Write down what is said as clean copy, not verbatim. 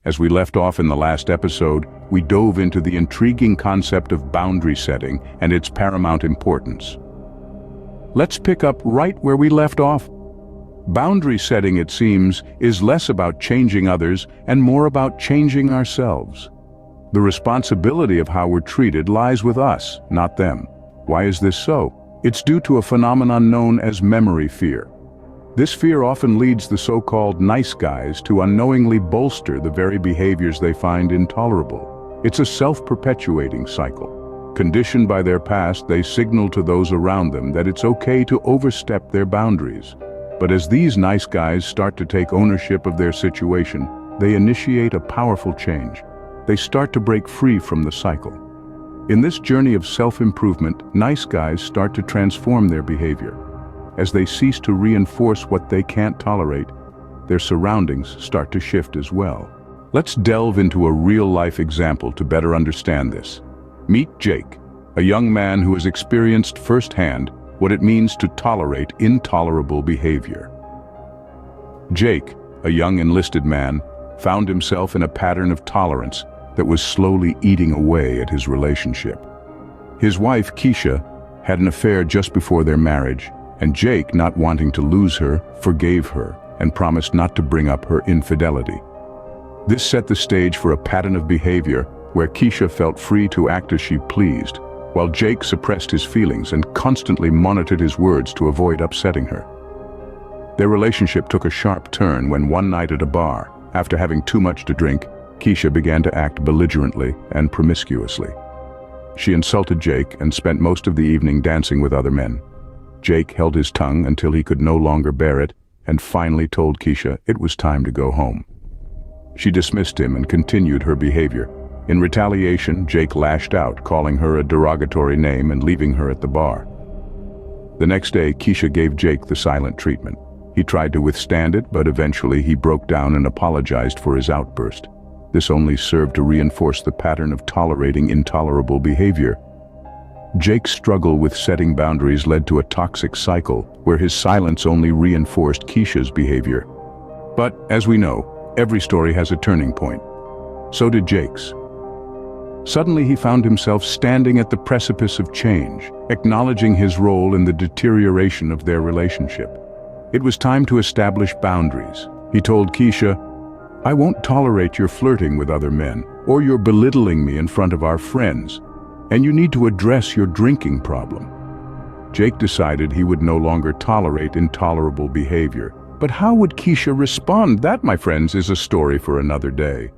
As we left off in the last episode, we dove into the intriguing concept of boundary setting and its paramount importance. Let's pick up right where we left off. Boundary setting, it seems, is less about changing others and more about changing ourselves. The responsibility of how we're treated lies with us, not them. Why is this so? It's due to a phenomenon known as memory fear. This fear often leads the so-called nice guys to unknowingly bolster the very behaviors they find intolerable. It's a self-perpetuating cycle. Conditioned by their past, they signal to those around them that it's okay to overstep their boundaries. But as these nice guys start to take ownership of their situation, they initiate a powerful change. They start to break free from the cycle. In this journey of self-improvement, nice guys start to transform their behavior. As they cease to reinforce what they can't tolerate, their surroundings start to shift as well. Let's delve into a real-life example to better understand this. Meet Jake, a young man who has experienced firsthand what it means to tolerate intolerable behavior. Jake, a young enlisted man, found himself in a pattern of tolerance that was slowly eating away at his relationship. His wife, Keisha, had an affair just before their marriage, and Jake, not wanting to lose her, forgave her and promised not to bring up her infidelity. This set the stage for a pattern of behavior where Keisha felt free to act as she pleased, while Jake suppressed his feelings and constantly monitored his words to avoid upsetting her. Their relationship took a sharp turn when one night at a bar, after having too much to drink, Keisha began to act belligerently and promiscuously. She insulted Jake and spent most of the evening dancing with other men. Jake held his tongue until he could no longer bear it and finally told Keisha it was time to go home. She dismissed him and continued her behavior. In retaliation, Jake lashed out, calling her a derogatory name and leaving her at the bar. The next day, Keisha gave Jake the silent treatment. He tried to withstand it, but eventually he broke down and apologized for his outburst. This only served to reinforce the pattern of tolerating intolerable behavior. Jake's struggle with setting boundaries led to a toxic cycle where his silence only reinforced Keisha's behavior. But, as we know, every story has a turning point. So did Jake's. Suddenly he found himself standing at the precipice of change, acknowledging his role in the deterioration of their relationship. It was time to establish boundaries. He told Keisha, "I won't tolerate your flirting with other men, or your belittling me in front of our friends, and you need to address your drinking problem." Jake decided he would no longer tolerate intolerable behavior. But how would Keisha respond? That, my friends, is a story for another day.